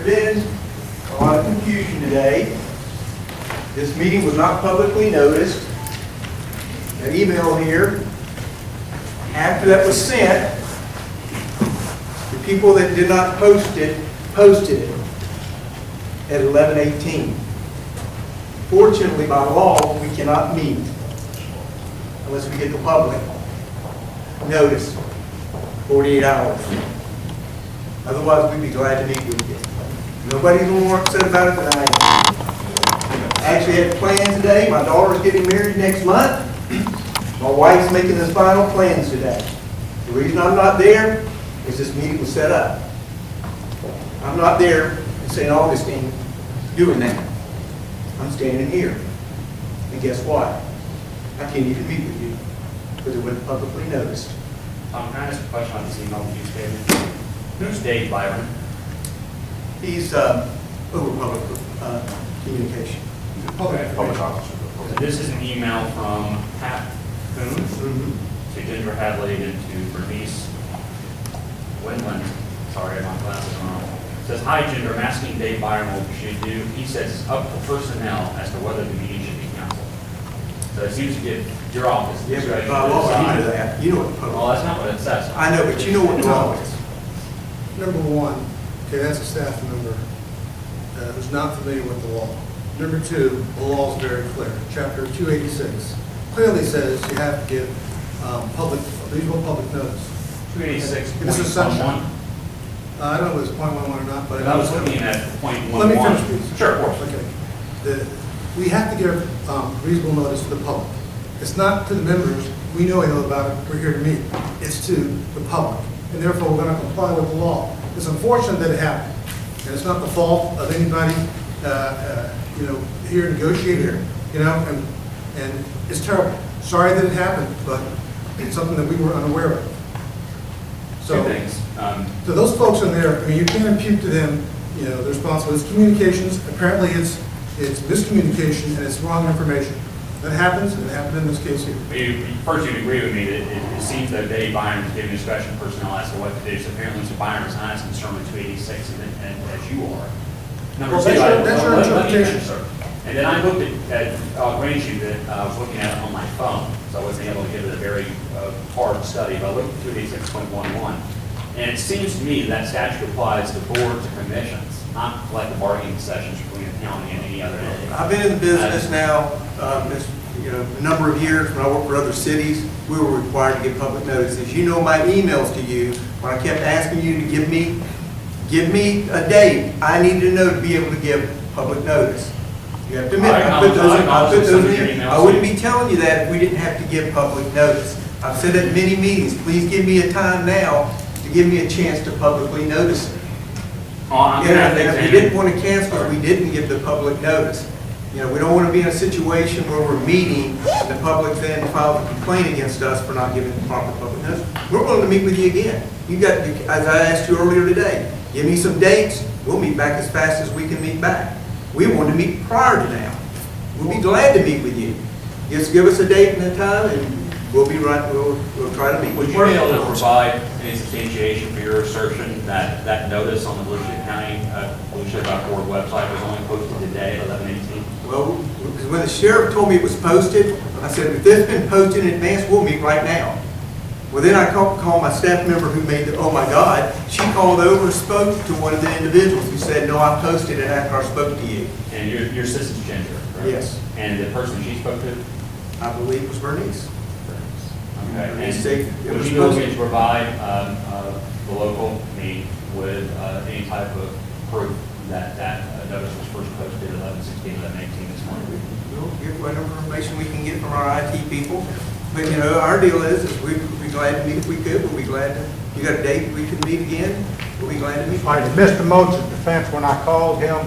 There's been a lot of confusion today. This meeting was not publicly noticed. An email here, after that was sent, the people that did not post it, posted it at 11:18. Fortunately, by law, we cannot meet unless we get the public notice 48 hours. Otherwise, we'd be glad to meet with you. Nobody's more upset about it than I am. I actually had plans today. My daughter's getting married next month. My wife's making the final plans today. The reason I'm not there is this meeting was set up. I'm not there in St. Augustine doing that. I'm standing here. And guess what? I can't even meet with you because it wasn't publicly noticed. Can I ask a question on this email that you stated? Who's Dave Byron? He's over public communication. Public officer. So this is an email from Pat Coons to Ginger Hadley and to Bernice Windland. Sorry, my glasses are on. It says, "Hi Ginger, I'm asking Dave Byron what we should do. He says it's up to personnel as to whether the meeting should be canceled." So it seems to give your office Yeah, discretion but by to law, you know decide. that. You know what the Well, public. that's not what it says. I know, but you know what the law is. Number one, okay, that's a staff member who's not familiar with the law. Number two, the law is very clear. Chapter 286 clearly says you have to give reasonable public notice. 286. This is sunshine. I don't know if it's .11 or not, but I was looking at .11. Let me finish, please. Sure, of course. Okay. We have to give reasonable notice to the public. It's not to the members. We know about it. We're here to meet. It's to the public. And therefore, we're going to comply with the law. It's unfortunate that it happened. And it's not the fault of anybody, here negotiating, and it's terrible. Sorry that it happened, but it's something that we were unaware of. Two things. So those folks in there, you can't impute to them, the responsibility. It's communications. Apparently, it's miscommunication and it's wrong information. That happens, and it happened in this case here. First, you'd agree with me that it seems that Dave Byron is giving discretion to personnel as to what to do. So apparently, Mr. Byron is not as concerned with 286 and as you are. Number Well, two, that's your interpretation, sir. And then I looked at I'll grant you that I was looking at it on my phone, so I wasn't able to give it a very hard study, but I looked at 286.11. And it seems to me that statute applies to boards and commissions, not like the bargaining sessions between the county and any other entity. I've been in the business now, a number of years. When I worked for other cities, we were required to give public notices. You know my emails to you, when I kept asking you to give me a date, I needed to know to be able to give public notice. You have to admit, I put those in. I wouldn't be telling you that if we didn't have to give public notice. I've said at many meetings, please give me a time now to give me a chance to publicly notice it. If we didn't want to cancel it, we didn't give the public notice. We don't want to be in a situation where we're meeting and the public then files a complaint against us for not giving the proper public notice. We're willing to meet with you again. You got, as I asked you earlier today, give me some dates. We'll meet back as fast as we can meet back. We want to meet prior to now. We'll be glad to meet with you. Just give us a date and a time, and we'll be right. We'll try to meet. Would you be able to provide any substantiation for your assertion that that notice on the Volusia County Volusia.org website was only posted today at 11:18? Well, because when the sheriff told me it was posted, I said, if this has been posted in advance, we'll meet right now. Well, then I called my staff member who made the, oh my God, she called over and spoke to one of the individuals who said, no, I posted it after I spoke to you. And your assistant Ginger, correct? Yes. And the person she spoke to? I believe it was Bernice. Okay. Bernice said it Would was you be able posted. to provide the local me with any type of proof that that notice was first posted at 11:16, 11:18 this morning? We'll get whatever information we can get from our IT people. But, our deal is we'd be glad to meet if we could. We'll be glad to, you got a date we can meet again, we'll be glad to meet. All right, to Mr. Moats' defense, when I called him,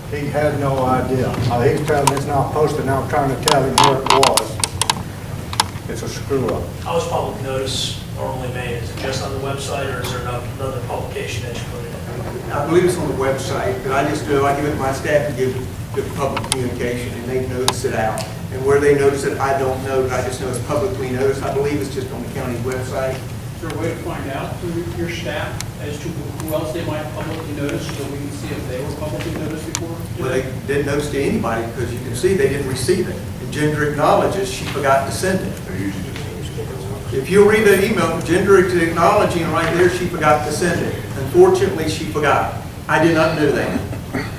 he had no idea. He's telling me it's not posted, and I'm trying to tell him where it was. It's a screw up. How is public notice normally made? Is it just on the website, or is there another publication that you put it in? I believe it's on the website, but I just know I give it to my staff to give the public communication, and they notice it out. And where they notice it, I don't know, but I just know it's publicly noticed. I believe it's just on the county website. there a way to find out through your staff as to who else they might publicly notice, so that we can see if they were publicly noticed before? Well, they didn't notice to anybody, because you can see they didn't receive it. And Ginger acknowledges she forgot to send it. If you read that email, Ginger is acknowledging right there she forgot to send it. Unfortunately, she forgot. I did not know that.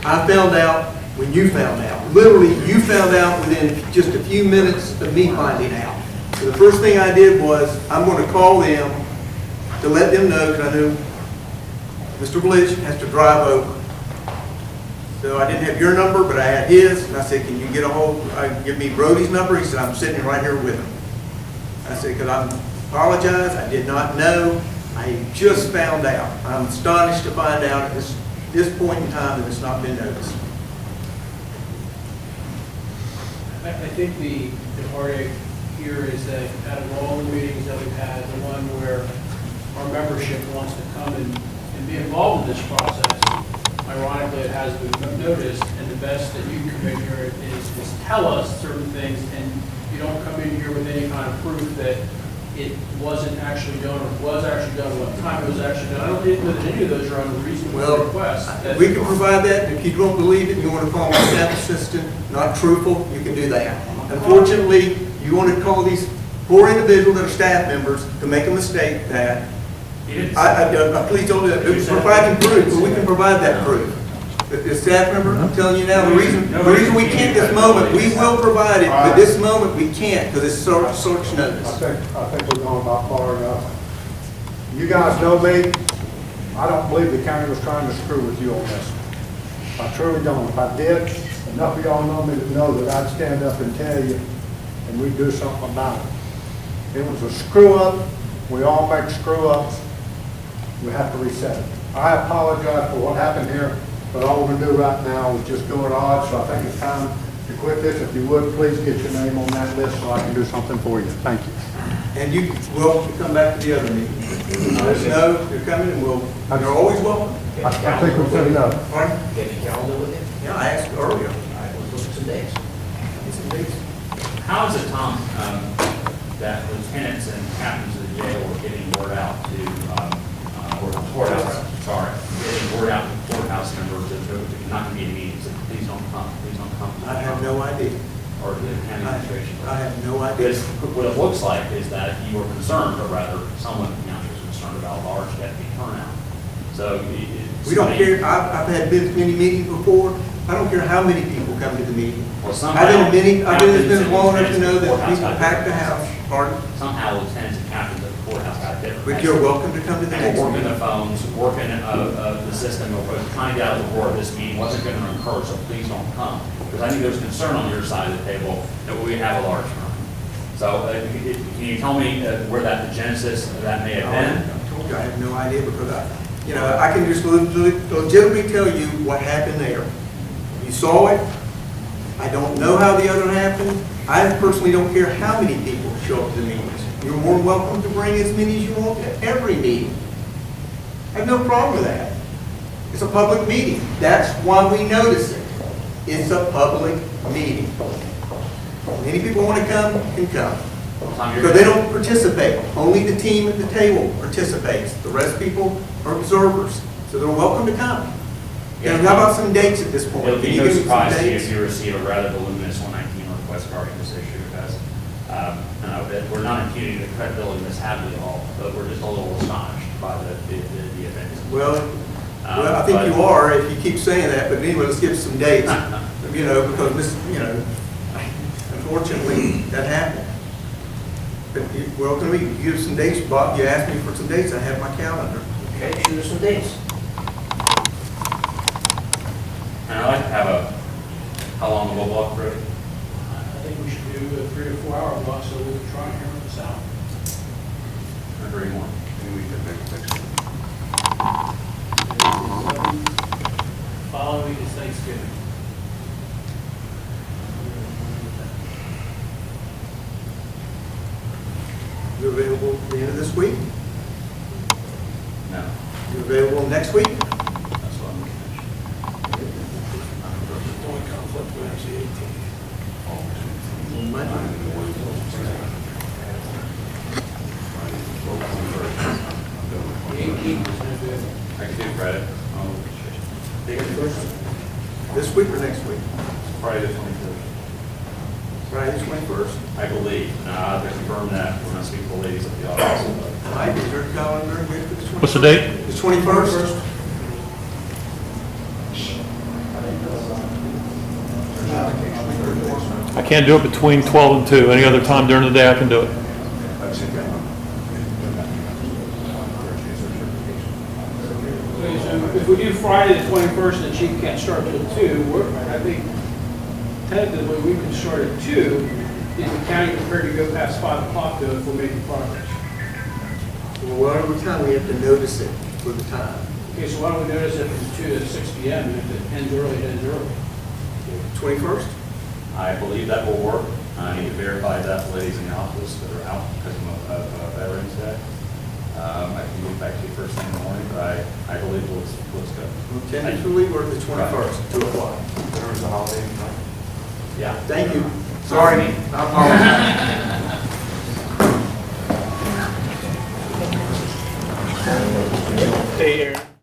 I found out when you found out. Literally, you found out within just a few minutes of me finding out. So the first thing I did was, I'm going to call them to let them know, because I knew Mr. Blitch has to drive over. So I didn't have your number, but I had his, and I said, can you get a hold, give me Brody's number? He said, I'm sitting right here with him. I said, could I apologize? I did not know. I just found out. I'm astonished to find out at this point in time that it's not been noticed. I think the heartache here is that out of all the meetings that we've had, the one where our membership wants to come and be involved in this process, ironically, it has been noticed, and the best that you can make here is tell us certain things, and you don't come in here with any kind of proof that it wasn't actually done, or was actually done, what time it was actually done. I don't think that any of those are unreasonable requests. We can provide that. If you don't believe it, you want to call my staff assistant not truthful, you can do that. Unfortunately, you want to call these poor individuals that are staff members to make a mistake that please don't provide proof, but we can provide that proof. The staff member, I'm telling you now, the reason we can't this moment, we will provide it, but this moment we can't because it's such notice. I think we're going about far enough. You guys know me. I don't believe the county was trying to screw with you on this. I truly don't. If I did, enough of y'all know me to know that I'd stand up and tell you, and we'd do something about it. It was a screw up. We all make screw ups. We have to reset it. I apologize for what happened here, but all we're going to do right now is just go at odds, so I think it's time to quit this. If you would, please get your name on that list so I can do something for you. Thank you. And you will come back to the other meeting. Let us know you're coming, and you're always welcome. I think we're good enough. Pardon? Get the calendar with it? Yeah, I asked earlier. All right, we'll look at some dates. Get some dates. How is it, Tom, that lieutenants and captains of the jail are getting word out to, getting word out to courthouse members that they're not going to be in meetings, that please don't come, please don't come. I have no idea. Or the county administration. I have no idea. Because what it looks like is that you were concerned, or rather, someone in the county was concerned about large deputy turnout. So We don't care. I've had been to many meetings before. I don't care how many people come to the meeting. Well, I've been to many, I've been in this long enough to know that Courthouse people got pack the different. house. Pardon? Somehow lieutenants and captains of the courthouse got different. But you're welcome to come to the And next working meeting. the phones, working the system, or trying to get out of the board of this meeting wasn't going to occur, so please don't come. Because I think there's concern on your side of the table that we have a large firm. So can you tell me where the genesis of that may have been? I told you I have no idea because I can just legitimately tell you what happened there. You saw it. I don't know how the other happened. I personally don't care how many people show up to the meetings. You're more than welcome to bring as many as you want to every meeting. I have no problem with that. It's a public meeting. That's why we notice it. It's a public meeting. Many people want to come, can come. Because they don't participate. Only the team at the table participates. The rest of people are observers. So they're welcome to come. And how about some dates at this point? It'll Can be you no give me some surprise to you dates? if you receive a rather voluminous 119 request regarding this issue, because we're not impugning the credibility of Ms. Hadley at all, but we're just a little astonished by the event. Well, I think you are if you keep saying that, but anyway, let's give some dates. Because unfortunately, that happened. But you're welcome to give some dates, Bob. You asked me for some dates. I have my calendar. Okay, shoot us some dates. And I'd like to have how long will block, Brody? I think we should do a 3 to 4 hour block so we can try and hammer this out. Or 3 more? Following week is Thanksgiving. You're available at the end of this week? No. You're available next week? That's what I'm looking The only conflict with is the 18th. Monday. read it. Oh, This week or next week? Friday the 21st, Friday, the 21st? I believe. I have to confirm that when I speak to the ladies at the office. Mike, is your calendar good for the 21st? What's the date? The 21st? I can't do it between 12 and 2. Any other time during the day, I can do it. Okay, so if we do Friday the 21st and the chief can't start till 2, I think tentatively we can start at 2. Is the county prepared to go past 5 o'clock though if we're making progress? Well, whatever time we have to notice it for the time. Okay, so why don't we notice it from 2 to 6 p.m. and if it ends early, it ends early. 21st? I believe that will work. I need to verify that with ladies in the office that are out because of Veterans Day. I can get back to you first thing in the morning, but I believe it looks good. Tentatively, we're at the 21st, 2 o'clock. There's a holiday. Yeah. Thank you. Sorry. I apologize. Hey, Aaron.